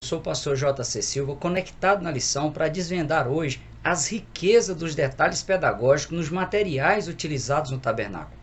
sou o pastor J.C. Silva, conectado na lição para desvendar hoje as riquezas dos detalhes pedagógicos nos materiais utilizados no tabernáculo.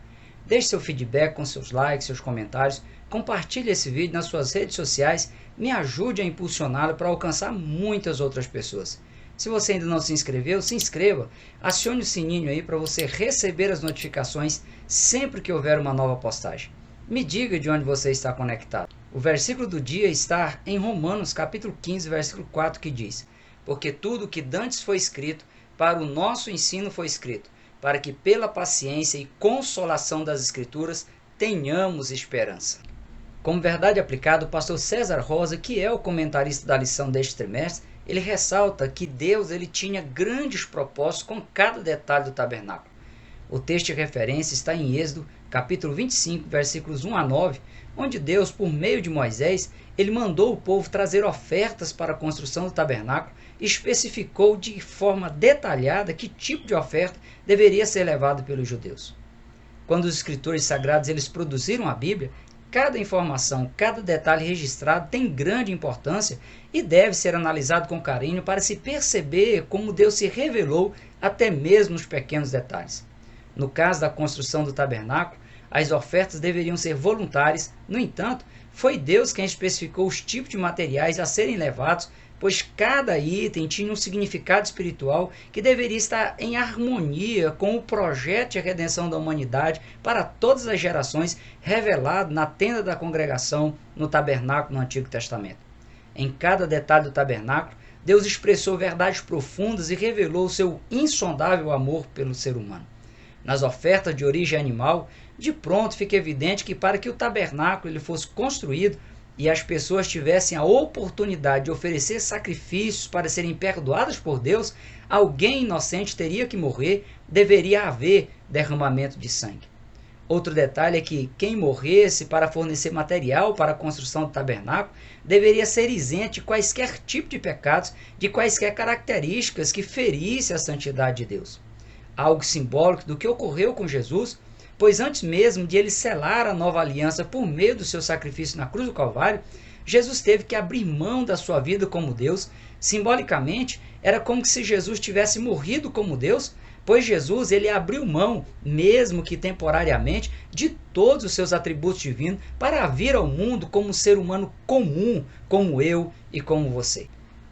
Deixe seu feedback com seus likes, seus comentários, compartilhe esse vídeo nas suas redes sociais, me ajude a impulsioná-lo para alcançar muitas outras pessoas. Se você ainda não se inscreveu, se inscreva, acione o sininho aí para você receber as notificações sempre que houver uma nova postagem. Me diga de onde você está conectado. O versículo do dia está em Romanos capítulo 15, versículo 4, que diz: porque tudo o que dantes foi escrito, para o nosso ensino foi escrito, para que pela paciência e consolação das Escrituras tenhamos esperança. Como verdade aplicada, o pastor César Rosa, que é o comentarista da lição deste trimestre, ele ressalta que Deus tinha grandes propósitos com cada detalhe do tabernáculo. O texto de referência está em Êxodo, capítulo 25, versículos 1 a 9, onde Deus, por meio de Moisés, ele mandou o povo trazer ofertas para a construção do tabernáculo e especificou de forma detalhada que tipo de oferta deveria ser levado pelos judeus. Quando os escritores sagrados eles produziram a Bíblia, cada informação, cada detalhe registrado tem grande importância e deve ser analisado com carinho para se perceber como Deus se revelou até mesmo nos pequenos detalhes. No caso da construção do tabernáculo, as ofertas deveriam ser voluntárias, no entanto, foi Deus quem especificou os tipos de materiais a serem levados, pois cada item tinha um significado espiritual que deveria estar em harmonia com o projeto de redenção da humanidade para todas as gerações revelado na tenda da congregação, no tabernáculo no Antigo Testamento. Em cada detalhe do tabernáculo, Deus expressou verdades profundas e revelou o seu insondável amor pelo ser humano. Nas ofertas de origem animal, de pronto fica evidente que para que o tabernáculo ele fosse construído e as pessoas tivessem a oportunidade de oferecer sacrifícios para serem perdoadas por Deus, alguém inocente teria que morrer, deveria haver derramamento de sangue. Outro detalhe é que quem morresse para fornecer material para a construção do tabernáculo deveria ser isento de quaisquer tipo de pecados, de quaisquer características que ferissem a santidade de Deus. Algo simbólico do que ocorreu com Jesus, pois antes mesmo de ele selar a nova aliança por meio do seu sacrifício na cruz do Calvário, Jesus teve que abrir mão da sua vida como Deus. Simbolicamente, era como se Jesus tivesse morrido como Deus, pois Jesus ele abriu mão, mesmo que temporariamente, de todos os seus atributos divinos para vir ao mundo como um ser humano comum, como eu e como você.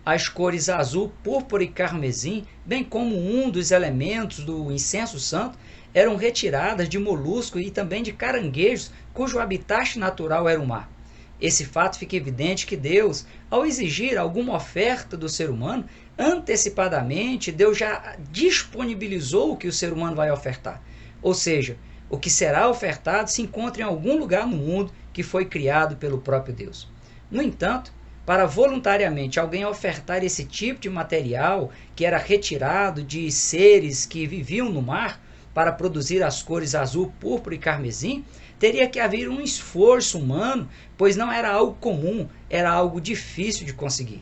As cores azul, púrpura e carmesim, bem como um dos elementos do incenso santo, eram retiradas de moluscos e também de caranguejos, cujo habitat natural era o mar. Esse fato fica evidente que Deus, ao exigir alguma oferta do ser humano, antecipadamente Deus já disponibilizou o que o ser humano vai ofertar. Ou seja, o que será ofertado se encontra em algum lugar no mundo que foi criado pelo próprio Deus. No entanto, para voluntariamente alguém ofertar esse tipo de material que era retirado de seres que viviam no mar para produzir as cores azul, púrpura e carmesim, teria que haver um esforço humano, pois não era algo comum, era algo difícil de conseguir.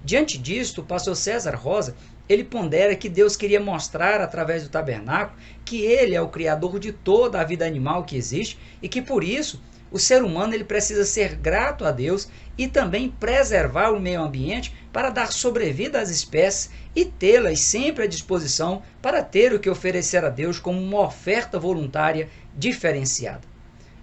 Diante disto, o pastor César Rosa, ele pondera que Deus queria mostrar através do tabernáculo que ele é o criador de toda a vida animal que existe e que por isso o ser humano ele precisa ser grato a Deus e também preservar o meio ambiente para dar sobrevida às espécies e tê-las sempre à disposição para ter o que oferecer a Deus como uma oferta voluntária diferenciada.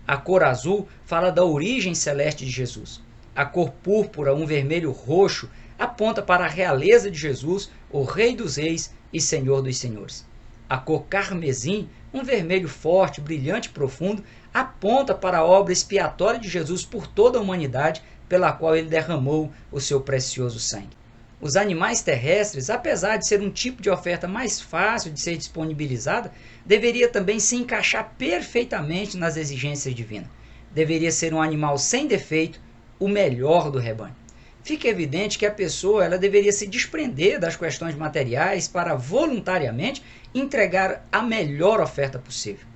A cor azul fala da origem celeste de Jesus. A cor púrpura, um vermelho roxo, aponta para a realeza de Jesus, o Rei dos Reis e Senhor dos Senhores. A cor carmesim, um vermelho forte, brilhante e profundo, aponta para a obra expiatória de Jesus por toda a humanidade, pela qual ele derramou o seu precioso sangue. Os animais terrestres, apesar de ser um tipo de oferta mais fácil de ser disponibilizada, deveria também se encaixar perfeitamente nas exigências divinas. Deveria ser um animal sem defeito, o melhor do rebanho. Fica evidente que a pessoa ela deveria se desprender das questões materiais para voluntariamente entregar a melhor oferta possível.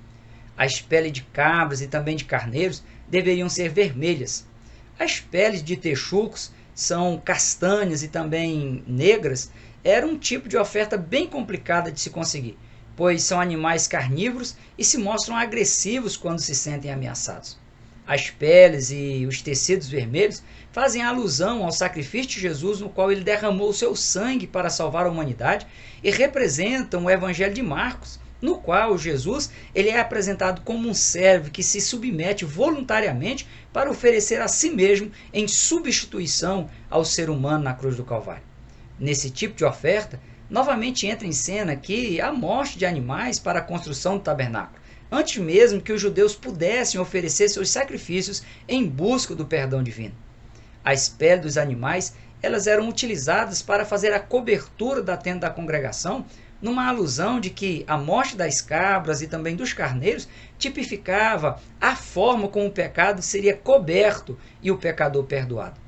As peles de cabras e também de carneiros deveriam ser vermelhas. As peles de texucos são castanhas e também negras, era um tipo de oferta bem complicada de se conseguir, pois são animais carnívoros e se mostram agressivos quando se sentem ameaçados. As peles e os tecidos vermelhos fazem alusão ao sacrifício de Jesus, no qual ele derramou o seu sangue para salvar a humanidade, e representam o Evangelho de Marcos, no qual Jesus ele é apresentado como um servo que se submete voluntariamente para oferecer a si mesmo em substituição ao ser humano na cruz do Calvário. Nesse tipo de oferta, novamente entra em cena aqui a morte de animais para a construção do tabernáculo, antes mesmo que os judeus pudessem oferecer seus sacrifícios em busca do perdão divino. As peles dos animais elas eram utilizadas para fazer a cobertura da tenda da congregação, numa alusão de que a morte das cabras e também dos carneiros tipificava a forma como o pecado seria coberto e o pecador perdoado.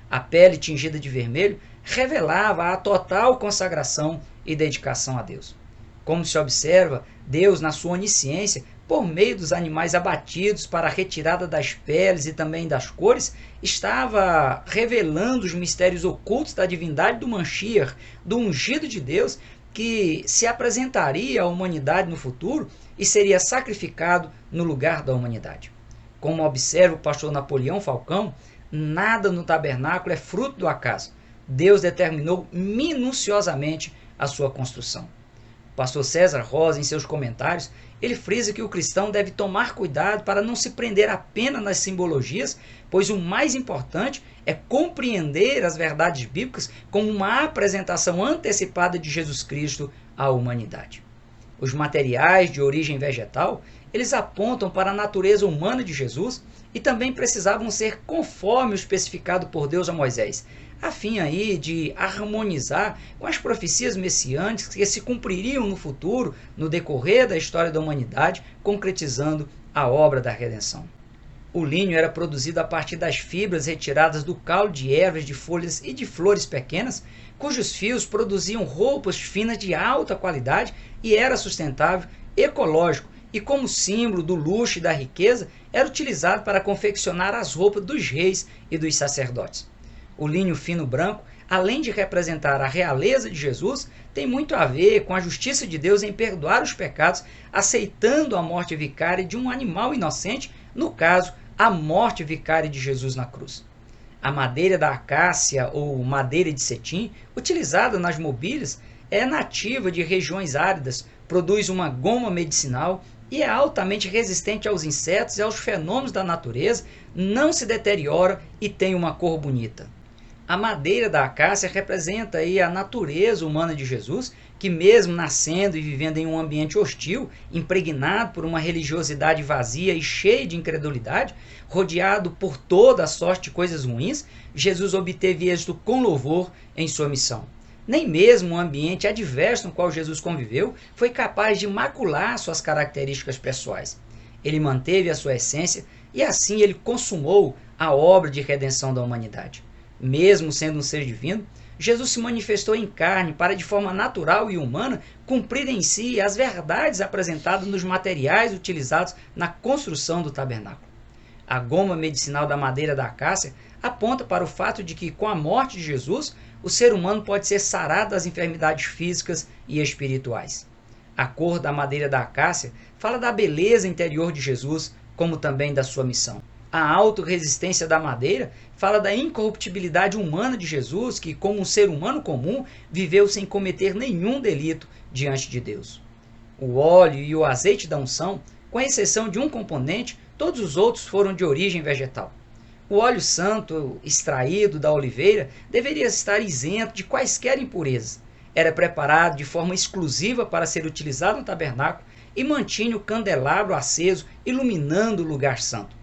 A pele tingida de vermelho revelava a total consagração e dedicação a Deus. Como se observa, Deus, na sua onisciência, por meio dos animais abatidos para a retirada das peles e também das cores, estava revelando os mistérios ocultos da divindade do Mashiach, do ungido de Deus, que se apresentaria à humanidade no futuro e seria sacrificado no lugar da humanidade. Como observa o pastor Napoleão Falcão, nada no tabernáculo é fruto do acaso. Deus determinou minuciosamente a sua construção. O pastor César Rosa, em seus comentários, ele frisa que o cristão deve tomar cuidado para não se prender apenas nas simbologias, pois o mais importante é compreender as verdades bíblicas como uma apresentação antecipada de Jesus Cristo à humanidade. Os materiais de origem vegetal, eles apontam para a natureza humana de Jesus e também precisavam ser conforme o especificado por Deus a Moisés, a fim aí de harmonizar com as profecias messiânicas que se cumpririam no futuro, no decorrer da história da humanidade, concretizando a obra da redenção. O linho era produzido a partir das fibras retiradas do caule de ervas, de folhas e de flores pequenas, cujos fios produziam roupas finas de alta qualidade e era sustentável, ecológico, e como símbolo do luxo e da riqueza, era utilizado para confeccionar as roupas dos reis e dos sacerdotes. O linho fino branco, além de representar a realeza de Jesus, tem muito a ver com a justiça de Deus em perdoar os pecados, aceitando a morte vicária de um animal inocente, no caso, a morte vicária de Jesus na cruz. A madeira da acácia ou madeira de cetim, utilizada nas mobílias, é nativa de regiões áridas, produz uma goma medicinal e é altamente resistente aos insetos e aos fenômenos da natureza, não se deteriora e tem uma cor bonita. A madeira da acácia representa aí a natureza humana de Jesus, que mesmo nascendo e vivendo em um ambiente hostil, impregnado por uma religiosidade vazia e cheia de incredulidade, rodeado por toda a sorte de coisas ruins, Jesus obteve êxito com louvor em sua missão. Nem mesmo o ambiente adverso no qual Jesus conviveu foi capaz de macular suas características pessoais. Ele manteve a sua essência e assim ele consumou a obra de redenção da humanidade. Mesmo sendo um ser divino, Jesus se manifestou em carne para, de forma natural e humana, cumprir em si as verdades apresentadas nos materiais utilizados na construção do tabernáculo. A goma medicinal da madeira da acácia aponta para o fato de que, com a morte de Jesus, o ser humano pode ser sarado das enfermidades físicas e espirituais. A cor da madeira da acácia fala da beleza interior de Jesus, como também da sua missão. A autorresistência da madeira fala da incorruptibilidade humana de Jesus, que, como um ser humano comum, viveu sem cometer nenhum delito diante de Deus. O óleo e o azeite da unção, com exceção de um componente, todos os outros foram de origem vegetal. O óleo santo extraído da oliveira deveria estar isento de quaisquer impurezas. Era preparado de forma exclusiva para ser utilizado no tabernáculo e mantinha o candelabro aceso, iluminando o lugar santo.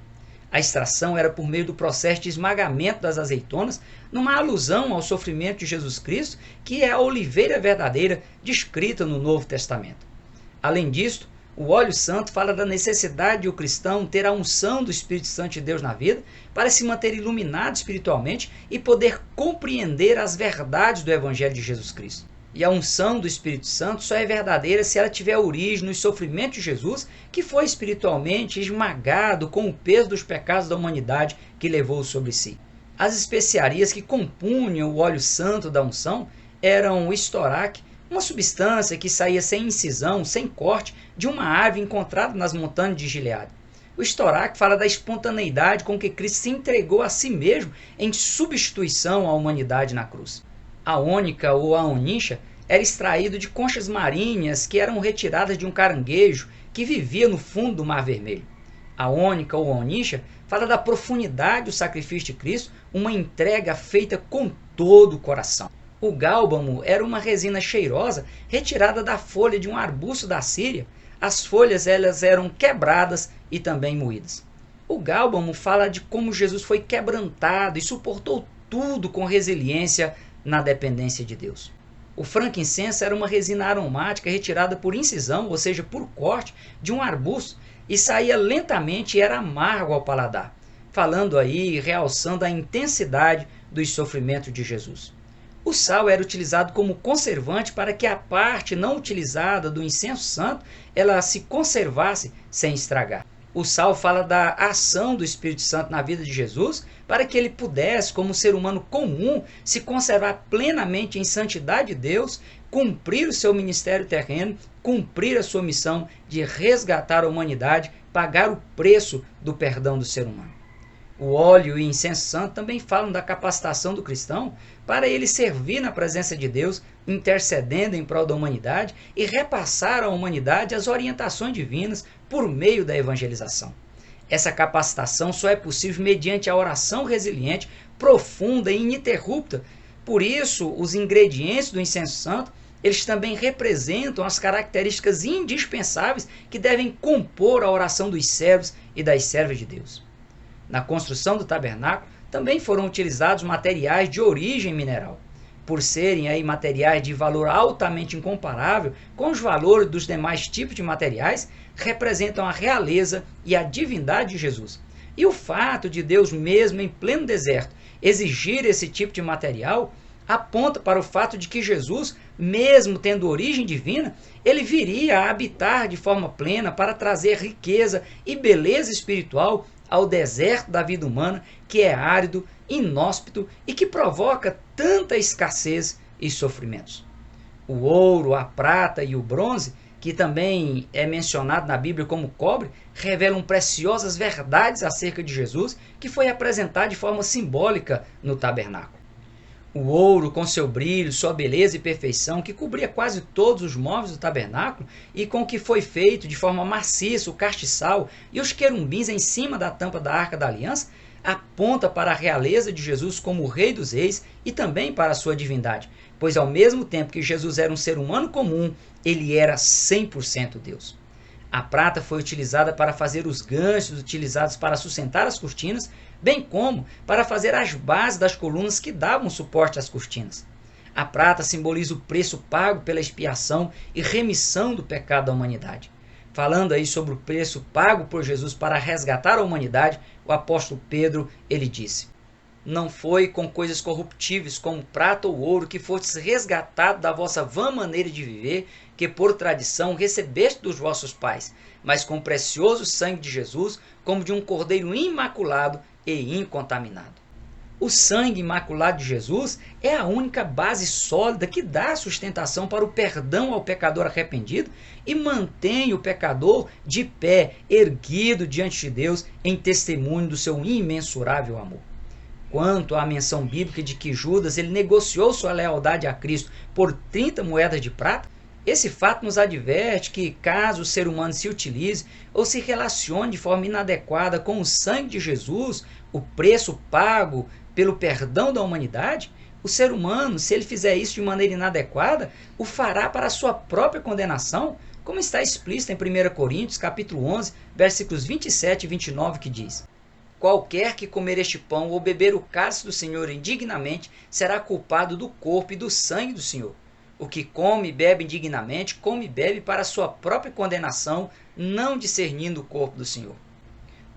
A extração era por meio do processo de esmagamento das azeitonas, numa alusão ao sofrimento de Jesus Cristo, que é a oliveira verdadeira descrita no Novo Testamento. Além disso, o óleo santo fala da necessidade de o cristão ter a unção do Espírito Santo de Deus na vida para se manter iluminado espiritualmente e poder compreender as verdades do Evangelho de Jesus Cristo. E a unção do Espírito Santo só é verdadeira se ela tiver origem no sofrimento de Jesus, que foi espiritualmente esmagado com o peso dos pecados da humanidade que levou sobre si. As especiarias que compunham o óleo santo da unção eram o estoraque, uma substância que saía sem incisão, sem corte, de uma árvore encontrada nas montanhas de Gileade. O estoraque fala da espontaneidade com que Cristo se entregou a si mesmo em substituição à humanidade na cruz. A ônica ou a onixa era extraído de conchas marinhas que eram retiradas de um caranguejo que vivia no fundo do Mar Vermelho. A ônica ou a onixa fala da profundidade do sacrifício de Cristo, uma entrega feita com todo o coração. O gálbano era uma resina cheirosa retirada da folha de um arbusto da Síria. As folhas eram quebradas e também moídas. O gálbano fala de como Jesus foi quebrantado e suportou tudo com resiliência na dependência de Deus. O frankincenso era uma resina aromática retirada por incisão, ou seja, por corte, de um arbusto e saía lentamente e era amargo ao paladar, falando aí, realçando a intensidade dos sofrimentos de Jesus. O sal era utilizado como conservante para que a parte não utilizada do incenso santo ela se conservasse sem estragar. O sal fala da ação do Espírito Santo na vida de Jesus para que ele pudesse, como ser humano comum, se conservar plenamente em santidade de Deus, cumprir o seu ministério terreno, cumprir a sua missão de resgatar a humanidade, pagar o preço do perdão do ser humano. O óleo e o incenso santo também falam da capacitação do cristão para ele servir na presença de Deus, intercedendo em prol da humanidade e repassar à humanidade as orientações divinas por meio da evangelização. Essa capacitação só é possível mediante a oração resiliente, profunda e ininterrupta. Por isso, os ingredientes do incenso santo, eles também representam as características indispensáveis que devem compor a oração dos servos e das servas de Deus. Na construção do tabernáculo, também foram utilizados materiais de origem mineral. Por serem aí materiais de valor altamente incomparável com os valores dos demais tipos de materiais, representam a realeza e a divindade de Jesus. E o fato de Deus mesmo em pleno deserto exigir esse tipo de material aponta para o fato de que Jesus, mesmo tendo origem divina, ele viria a habitar de forma plena para trazer riqueza e beleza espiritual ao deserto da vida humana, que é árido, inóspito e que provoca tanta escassez e sofrimentos. O ouro, a prata e o bronze, que também é mencionado na Bíblia como cobre, revelam preciosas verdades acerca de Jesus, que foi apresentado de forma simbólica no tabernáculo. O ouro, com seu brilho, sua beleza e perfeição, que cobria quase todos os móveis do tabernáculo e com que foi feito de forma maciça o castiçal e os querumbins em cima da tampa da Arca da Aliança, aponta para a realeza de Jesus como o Rei dos Reis e também para a sua divindade, pois ao mesmo tempo que Jesus era um ser humano comum, ele era 100% Deus. A prata foi utilizada para fazer os ganchos utilizados para sustentar as cortinas, bem como para fazer as bases das colunas que davam suporte às cortinas. A prata simboliza o preço pago pela expiação e remissão do pecado da humanidade. Falando aí sobre o preço pago por Jesus para resgatar a humanidade, o apóstolo Pedro, ele disse: não foi com coisas corruptíveis como prata ou ouro que fostes resgatado da vossa vã maneira de viver, que por tradição recebeste dos vossos pais, mas com o precioso sangue de Jesus, como de um cordeiro imaculado e incontaminado. O sangue imaculado de Jesus é a única base sólida que dá sustentação para o perdão ao pecador arrependido e mantém o pecador de pé, erguido diante de Deus, em testemunho do seu imensurável amor. Quanto à menção bíblica de que Judas ele negociou sua lealdade a Cristo por 30 moedas de prata, esse fato nos adverte que, caso o ser humano se utilize ou se relacione de forma inadequada com o sangue de Jesus, o preço pago pelo perdão da humanidade, o ser humano, se ele fizer isso de maneira inadequada, o fará para a sua própria condenação, como está explícito em 1 Coríntios, capítulo 11, versículos 27 e 29, que diz: qualquer que comer este pão ou beber o cálice do Senhor indignamente será culpado do corpo e do sangue do Senhor. O que come e bebe indignamente, come e bebe para a sua própria condenação, não discernindo o corpo do Senhor.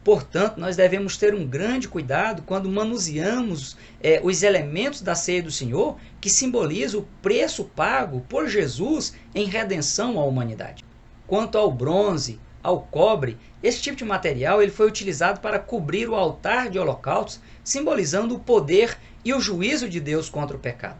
Portanto, nós devemos ter um grande cuidado quando manuseamos os elementos da ceia do Senhor, que simbolizam o preço pago por Jesus em redenção à humanidade. Quanto ao bronze, ao cobre, esse tipo de material ele foi utilizado para cobrir o altar de holocaustos, simbolizando o poder e o juízo de Deus contra o pecado.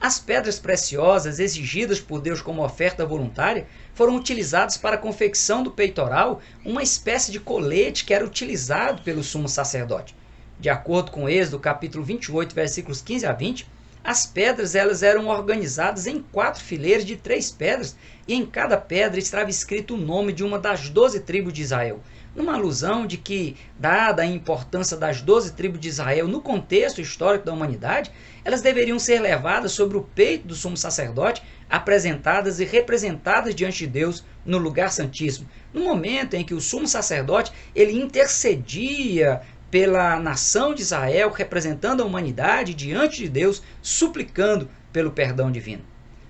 As pedras preciosas exigidas por Deus como oferta voluntária foram utilizadas para a confecção do peitoral, uma espécie de colete que era utilizado pelo sumo sacerdote. De acordo com Êxodo capítulo 28, versículos 15 a 20, as pedras eram organizadas em 4 fileiras de 3 pedras, e em cada pedra estava escrito o nome de uma das 12 tribos de Israel, numa alusão de que, dada a importância das 12 tribos de Israel no contexto histórico da humanidade, elas deveriam ser levadas sobre o peito do sumo sacerdote, apresentadas e representadas diante de Deus no lugar santíssimo, no momento em que o sumo sacerdote ele intercedia pela nação de Israel, representando a humanidade diante de Deus, suplicando pelo perdão divino.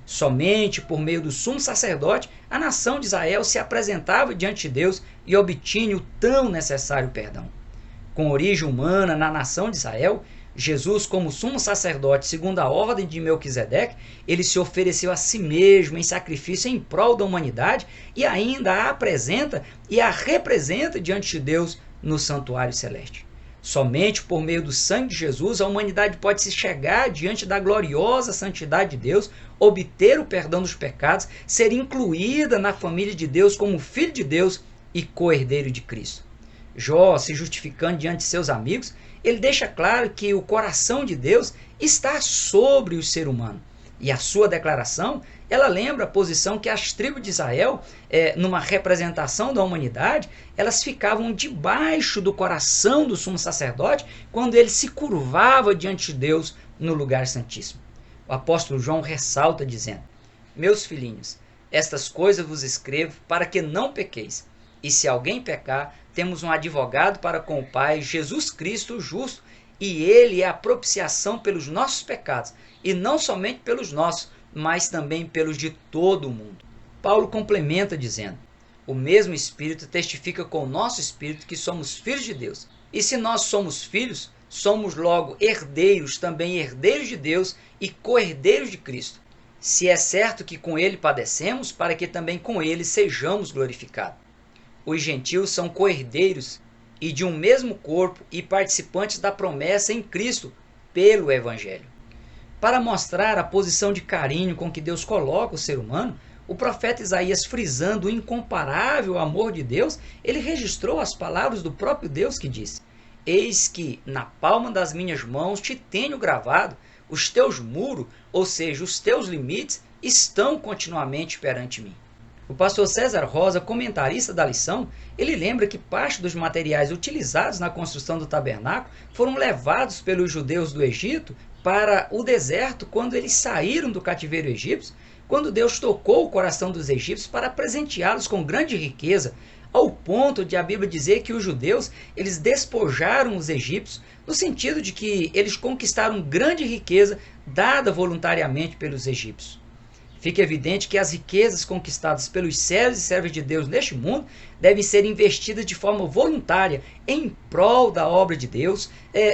Somente por meio do sumo sacerdote, a nação de Israel se apresentava diante de Deus e obtinha o tão necessário perdão. Com origem humana na nação de Israel, Jesus, como sumo sacerdote segundo a ordem de Melquisedeque, ele se ofereceu a si mesmo em sacrifício em prol da humanidade e ainda a apresenta e a representa diante de Deus no santuário celeste. Somente por meio do sangue de Jesus, a humanidade pode se chegar diante da gloriosa santidade de Deus, obter o perdão dos pecados, ser incluída na família de Deus como filho de Deus e co-herdeiro de Cristo. Jó, se justificando diante de seus amigos, ele deixa claro que o coração de Deus está sobre o ser humano. E a sua declaração, ela lembra a posição que as tribos de Israel, numa representação da humanidade, elas ficavam debaixo do coração do sumo sacerdote quando ele se curvava diante de Deus no lugar santíssimo. O apóstolo João ressalta dizendo: meus filhinhos, estas coisas vos escrevo para que não pequeis. E se alguém pecar, temos um advogado para com o Pai, Jesus Cristo o justo, e ele é a propiciação pelos nossos pecados, e não somente pelos nossos, mas também pelos de todo o mundo. Paulo complementa dizendo: o mesmo Espírito testifica com o nosso Espírito que somos filhos de Deus. E se nós somos filhos, somos logo herdeiros, também herdeiros de Deus e co-herdeiros de Cristo. Se é certo que com ele padecemos, para que também com ele sejamos glorificados. Os gentios são co-herdeiros e de um mesmo corpo e participantes da promessa em Cristo pelo Evangelho. Para mostrar a posição de carinho com que Deus coloca o ser humano, o profeta Isaías, frisando o incomparável amor de Deus, ele registrou as palavras do próprio Deus que disse: eis que na palma das minhas mãos te tenho gravado, os teus muros, ou seja, os teus limites, estão continuamente perante mim. O pastor César Rosa, comentarista da lição, ele lembra que parte dos materiais utilizados na construção do tabernáculo foram levados pelos judeus do Egito para o deserto quando eles saíram do cativeiro egípcio, quando Deus tocou o coração dos egípcios para presenteá-los com grande riqueza, ao ponto de a Bíblia dizer que os judeus eles despojaram os egípcios, no sentido de que eles conquistaram grande riqueza dada voluntariamente pelos egípcios. Fica evidente que as riquezas conquistadas pelos servos e servas de Deus neste mundo devem ser investidas de forma voluntária em prol da obra de Deus,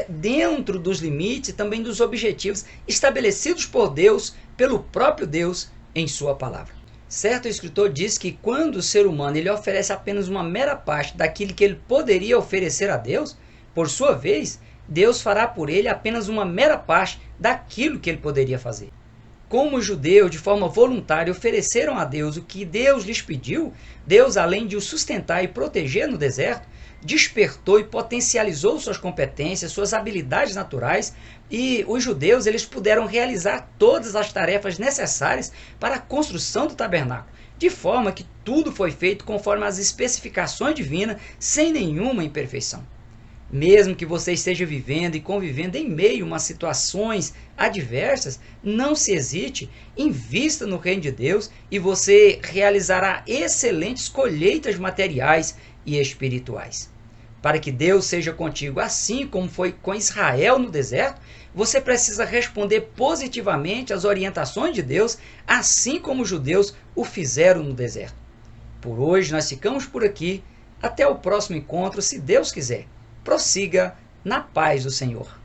dentro dos limites e também dos objetivos estabelecidos por Deus, pelo próprio Deus, em sua palavra. Certo escritor diz que quando o ser humano ele oferece apenas uma mera parte daquilo que ele poderia oferecer a Deus, por sua vez, Deus fará por ele apenas uma mera parte daquilo que ele poderia fazer. Como os judeus, de forma voluntária, ofereceram a Deus o que Deus lhes pediu, Deus, além de o sustentar e proteger no deserto, despertou e potencializou suas competências, suas habilidades naturais, e os judeus eles puderam realizar todas as tarefas necessárias para a construção do tabernáculo, de forma que tudo foi feito conforme as especificações divinas, sem nenhuma imperfeição. Mesmo que você esteja vivendo e convivendo em meio a situações adversas, não se hesite, invista no reino de Deus e você realizará excelentes colheitas materiais e espirituais. Para que Deus seja contigo, assim como foi com Israel no deserto, você precisa responder positivamente às orientações de Deus, assim como os judeus o fizeram no deserto. Por hoje nós ficamos por aqui. Até o próximo encontro, se Deus quiser. Prossiga na paz do Senhor.